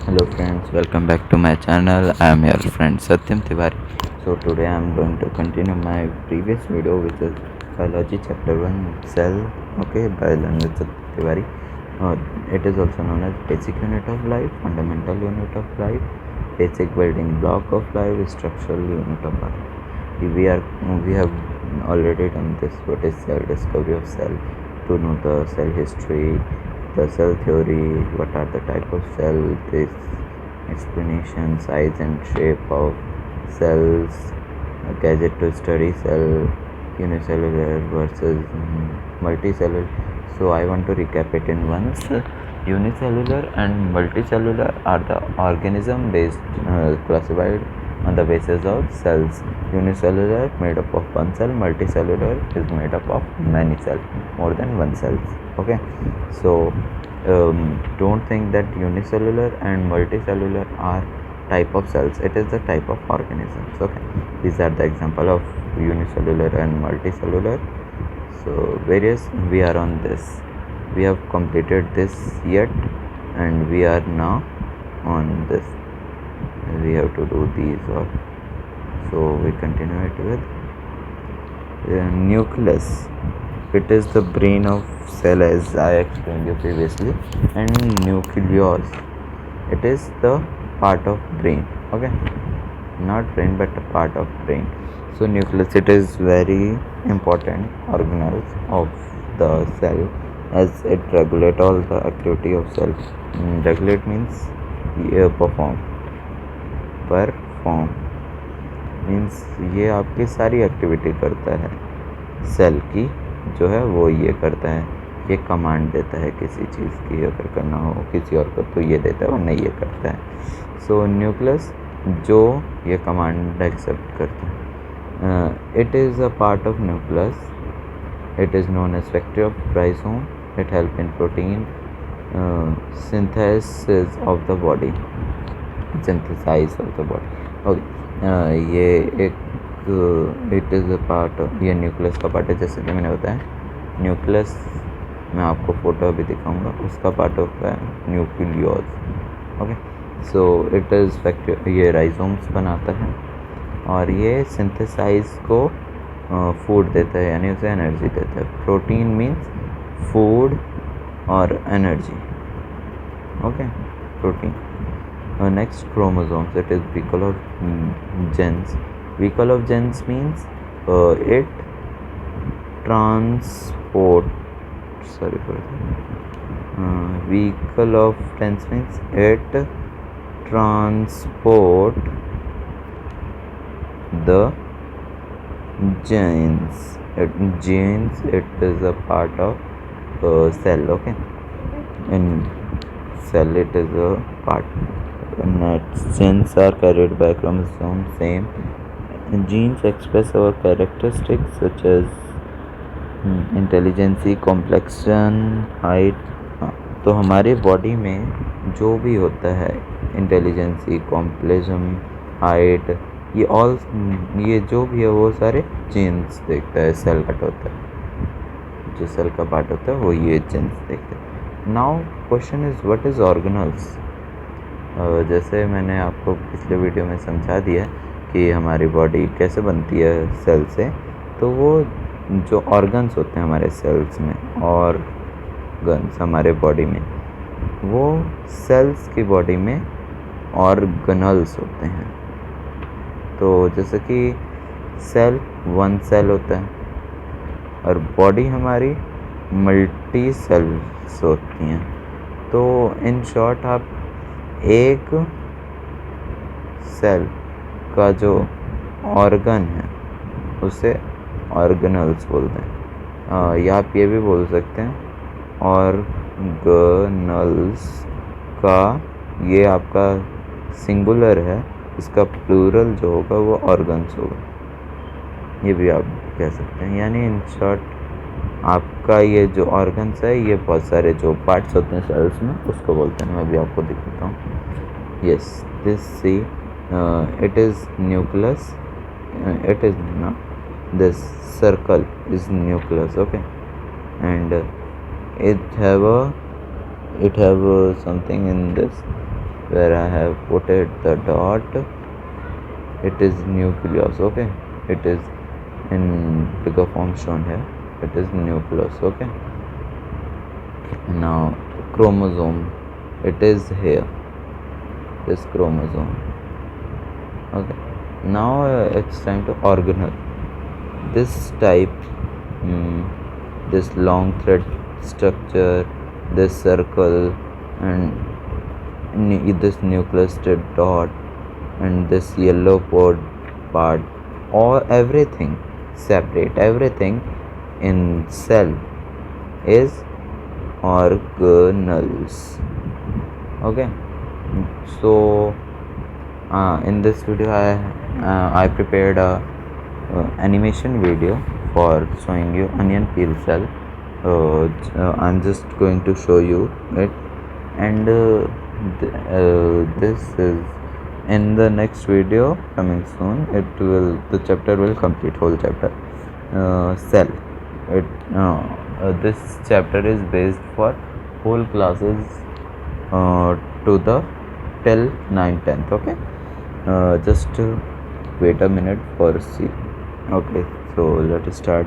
Hello friends, welcome back to my channel. I am your friend Satyam Tiwari. So today I am going to continue my previous video, which is biology chapter 1 cell, okay, by Langat Satyam Tiwari. It is also known as basic unit of life, fundamental unit of life, basic building block of life, structural unit of life. We have already done this. What is cell? Discovery of cell, to know the cell history, the cell theory, what are the type of cell, this explanation, size and shape of cells, a gadget to study cell, unicellular versus multicellular. So I want to recap it in once. Unicellular and multicellular are the organism based classified on the basis of cells. Unicellular made up of one cell, multicellular is made up of many cells, more than one cells. Okay, so don't think that unicellular and multicellular are type of cells. It is the type of organisms. Okay, these are the example of unicellular and multicellular. So various, we are on this, we have completed this yet, and we are now on this. We have to do these all. So we continue it with nucleus. It is the brain of cell, as I explained you previously, and nucleus, it is the part of brain. Okay, not brain but a part of brain. So nucleus, it is very important organelle of the cell, as it regulate all the activity of cell. Regulate means perform means ये आपकी सारी activity करता है cell की, जो है वो ये करता है, ये कमांड देता है किसी चीज़ की, अगर करना हो किसी और को तो ये देता है, वरना ये करता है. सो न्यूक्लियस जो ये कमांड एक्सेप्ट करता है, it is a part of nucleus. It is known as factory of ribosome. It help in protein synthesis of the body, synthesize of the body. Okay, ये एक इट इज़ अ पार्ट, ये nucleus का part है. जैसे कि मैंने बताया nucleus, मैं आपको फ़ोटो भी दिखाऊंगा, उसका पार्ट होता है nucleus. Okay, so it is factory, ये राइजोम्स बनाता है और ये सिंथेसाइज को फूड देता है, यानी उसे एनर्जी देता है. प्रोटीन मीन्स फूड और energy. Okay, protein. Next, chromosomes. It is vehicle of genes. Vehicle of genes means it transport. Sorry for that. Vehicle of genes means it transport the genes. Genes. It is a part of cell. Okay, in cell it is a part. Genes are carried by chromosomes. Same. Genes express our characteristics such as intelligence, complexion, height. तो हमारे body में जो भी होता है, intelligence, complexion, height, ये जो भी है वो सारे जीन्स देखता है. सेल कट होता है, जो सेल का पार्ट होता है वो ये जीन्स देखते हैं. Now question is what is organelles. जैसे मैंने आपको पिछले वीडियो में समझा दिया कि हमारी बॉडी कैसे बनती है सेल से, तो वो जो ऑर्गन्स होते हैं हमारे सेल्स में, ऑर्गन्स हमारे बॉडी में, वो सेल्स की बॉडी में ऑर्गेनल्स होते हैं. तो जैसे कि सेल वन सेल होता है और बॉडी हमारी मल्टी सेल्स होती हैं. तो इन शॉर्ट आप एक सेल का जो ऑर्गन है उसे ऑर्गेनल्स बोलते हैं. या आप ये भी बोल सकते हैं ऑर्गेनल्स का, ये आपका सिंगुलर है, इसका प्लूरल जो होगा वो ऑर्गन्स होगा. ये भी आप कह सकते हैं. यानी इन शॉर्ट आपका ये जो ऑर्गन्स है, ये बहुत सारे जो पार्ट्स होते हैं सेल्स में, उसको बोलते हैं. मैं भी आपको दिखाता हूँ. Yes, this see, it is nucleus. It is ना, this circle is nucleus. Okay, and it have something in this. where I have put it the dot, it is nucleus. Okay, it is in bigger form shown here. It is nucleus. Okay, now chromosome, it is here, this chromosome. Okay, now it's time to organelle. This type, this long thread structure, this circle, and this nucleated dot, and this yellow part, or everything separate, everything in cell is organelles. Okay, so in this video I prepared a animation video for showing you onion peel cell. I'm just going to show you it, and this is in the next video coming soon. The chapter will complete, whole chapter. Cell, this chapter is based for whole classes to the till 9th 10th. Okay, just wait a minute for see. Okay, so let us start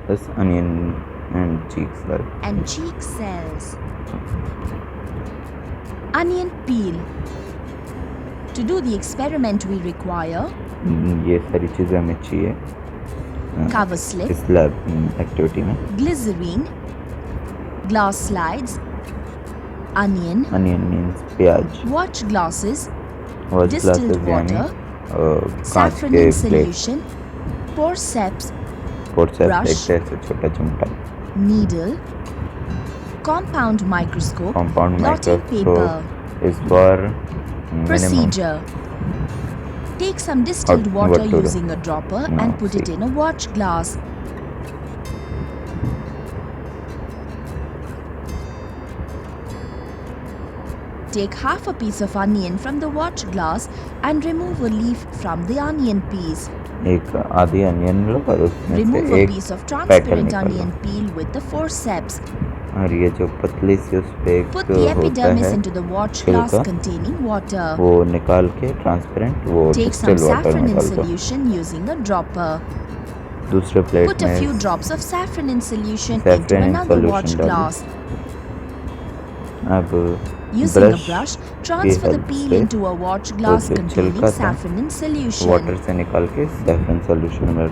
this onion and cheek cell. And cheek cells. Onion peel. To do the experiment we require ये सारी चीज़ें हमें चाहिए cover slip, इस lab activity में. glycerine, glass slides, onion, Onion means प्याज, watch glasses, watch distilled glasses यानी water, कांच saffron के in plate, solution, forceps, forceps brush, देखते हैं ऐसे छोटा चिमटा, needle, compound microscope, compound blotting paper. microscope is for minimum. Procedure. Take some distilled What water to do? using a dropper Now, and put it see. in a watch glass. Take half a piece of onion from the watch glass and remove a leaf from the onion piece. एक आधी onion लो और उसमें Remove से a एक piece of petal transparent निकालो. onion peel with the forceps. और ये जो पतली सी उस पे एक Put the होता epidermis है into the watch glass छिलका, containing water. वो निकाल के ट्रांसपेरेंट वो Take some distil water saffron में in डाल दो. solution using a dropper. दूसरे प्लेट Put a few में drops of saffron in solution Saffron into in another solution watch डालो. glass. अब Using a brush brush, transfer the help peel से into a watch glass जो containing छिलका था, saffron in solution. Water से निकाल के सैफरन सोल्यूशन में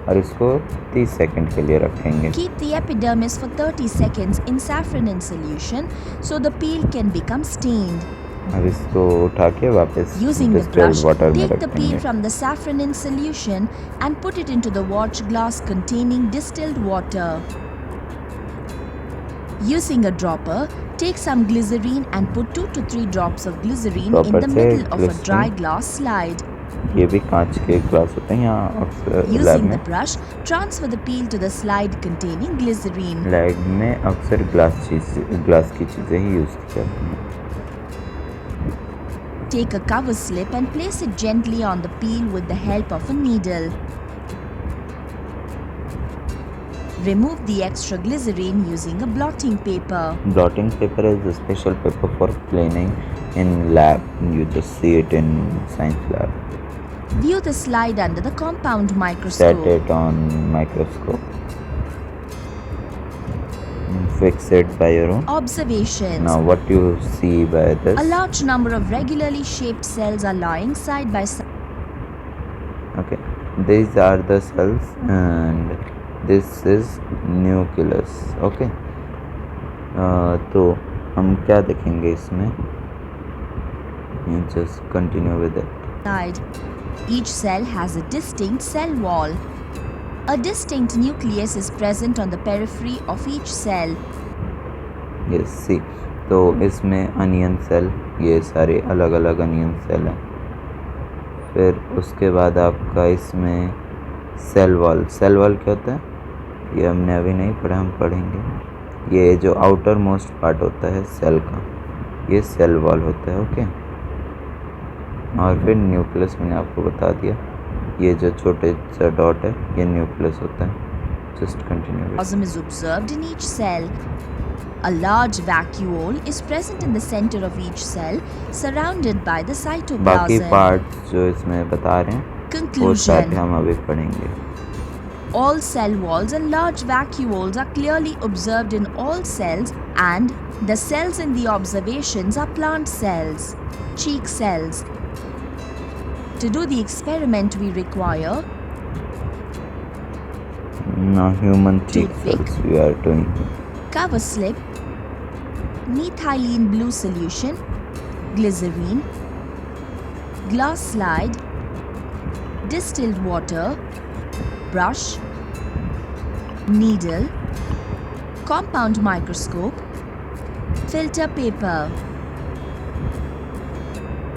और इसको 30 सेकंड के लिए रखेंगे. Keep the epidermis for 30 seconds in saffron in solution so the peel can become stained. अब इसको उठा के वापस Using the distilled brush, water में take the peel रखेंगे. from the saffron in solution and put it into the watch glass containing distilled water. Using a dropper, take some glycerine and put 2 to 3 drops of glycerine in Dropper the से middle of a glycerine. dry glass slide. ये भी कांच के glass होते हैं यहाँ अक्सर lab Using में. the brush, transfer the peel to the slide containing glycerine. Lab में अक्सर ग्लास की चीज़ें ही यूज़ की जाती हैं. Take a cover slip and place it gently on the peel with the help of a needle. Remove the extra glycerine using a blotting paper. Blotting paper is a special paper for cleaning in lab. You just see it in science lab. View the slide under the compound Set microscope. it on microscope. Fix it by your own. Observations. Now what you see by this? A large number of regularly shaped cells are lying side by side. Okay, these are the cells and this is nucleus. Okay, तो हम क्या देखेंगे इसमें? You just continue with it. Each cell has a distinct cell wall. A distinct nucleus is present on the periphery of each cell. Yes, see. तो इसमें onion cell, ये सारे अलग अलग अनियन सेल हैं. फिर उसके बाद आपका इसमें सेल वॉल. सेल वॉल क्या होता है ये हमने अभी नहीं पढ़ा, हम पढ़ेंगे. ये जो आउटर मोस्ट पार्ट होता है सेल का, ये सेल वॉल होता है. ओके, और फिर न्यूक्लियस मैंने आपको बता दिया. ये जो छोटे सा डॉट है ये न्यूक्लियस होता है. Just continue. Chromosome is observed in each cell. A large vacuole is present in the center of each cell, surrounded by the बाकी cytoplasm. पार्ट्स जो इसमें बता रहे हैं वो Conclusion. सारे हम अभी पढ़ेंगे. All cell walls and large vacuoles are clearly observed in all cells, and the cells in the observations are plant cells, cheek cells. To do the experiment, we require Now human cheek Toothpick. cells we are doing. cover slip, methylene blue solution, glycerine, glass slide, distilled water, brush, needle, compound microscope, filter paper.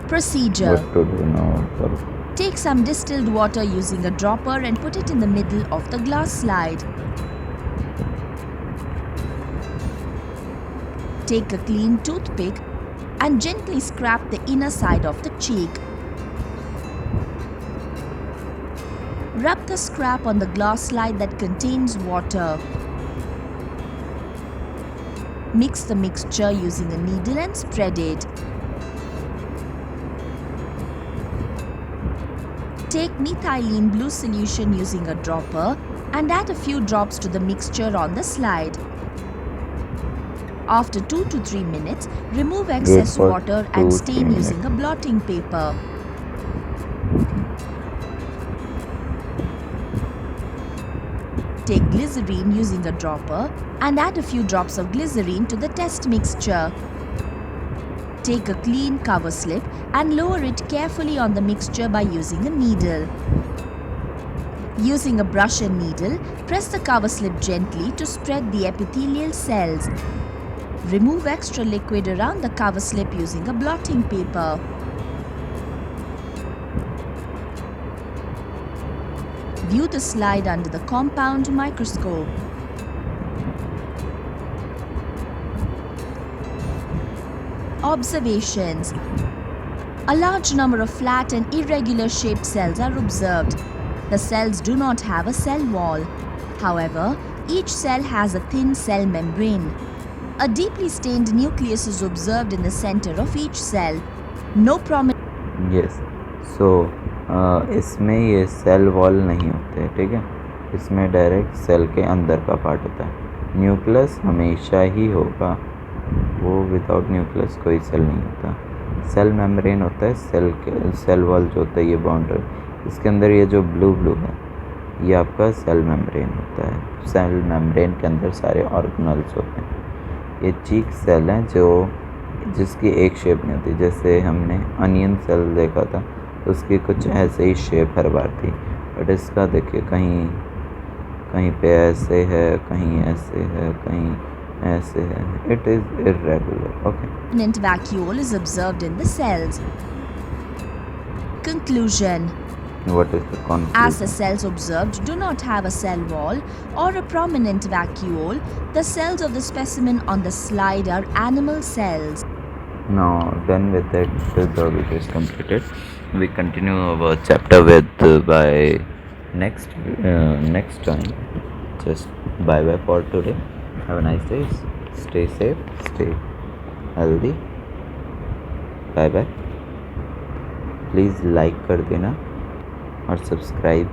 Procedure. What to do now? Sir? Take some distilled water using a dropper and put it in the middle of the glass slide. Take a clean toothpick and gently scrape the inner side of the cheek. Rub the scrap on the glass slide that contains water. Mix the mixture using a needle and spread it. Take methylene blue solution using a dropper and add a few drops to the mixture on the slide. After 2 to 3 minutes, remove excess for water 2 and to stain 3 using a blotting paper. Take glycerine using a dropper and add a few drops of glycerine to the test mixture. Take a clean cover slip and lower it carefully on the mixture by using a needle. Using a brush and needle, press the cover slip gently to spread the epithelial cells. Remove extra liquid around the cover slip using a blotting paper. View the slide under the compound microscope. Observations. A large number of flat and irregular shaped cells are observed. The cells do not have a cell wall. However, each cell has a thin cell membrane. A deeply stained nucleus is observed in the center of each cell. No prominent Yes. So इसमें ये cell wall नहीं होते, ठीक है. इसमें direct cell के अंदर का पार्ट होता है. न्यूक्लियस हमेशा ही होगा, वो विदाउट न्यूक्लियस कोई सेल नहीं होता. सेल मेम्ब्रेन होता है, सेल वॉल जो होता है ये बाउंड्री. इसके अंदर ये जो ब्लू है ये आपका सेल मेम्ब्रेन होता है. सेल मेम्ब्रेन के अंदर सारे ऑर्गेनल्स होते हैं. ये चीक सेल हैं जिसकी एक शेप नहीं होती. जैसे हमने अनियन सेल देखा था, उसकी कुछ ऐसे ही शेप हर बार थी. बट इसका देखिए कहीं पे ऐसे है, कहीं ऐसे है, कहीं ऐसे है. It is irregular. Okay. vacuole is observed in the cells. Conclusion. What is the conclusion? As the cells observed do not have a cell wall or a prominent vacuole, the cells of the specimen on the slide are animal cells. Now done with that, the video is completed. We continue our chapter with by next time. Just bye bye for today. Have a nice day. Stay safe, stay healthy. Bye bye. Please like कर देना और subscribe.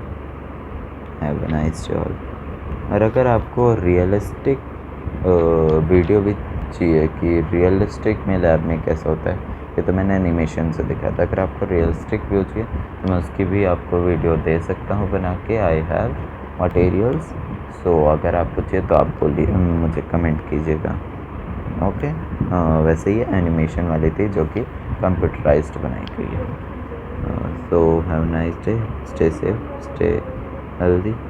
Have a nice day all. और अगर आपको realistic video भी चाहिए कि realistic में लैब में कैसा होता है, ये तो मैंने एनिमेशन से दिखाया था. अगर आपको रियलिस्टिक व्यू चाहिए तो मैं उसकी भी आपको वीडियो दे सकता हूँ बना के. I have materials. सो अगर आपको चाहिए तो आप बोलिए, मुझे कमेंट कीजिएगा. ओके. वैसे ही एनिमेशन वाली थी जो कि कंप्यूटराइज्ड बनाई गई है. So have a nice day, stay safe, stay healthy.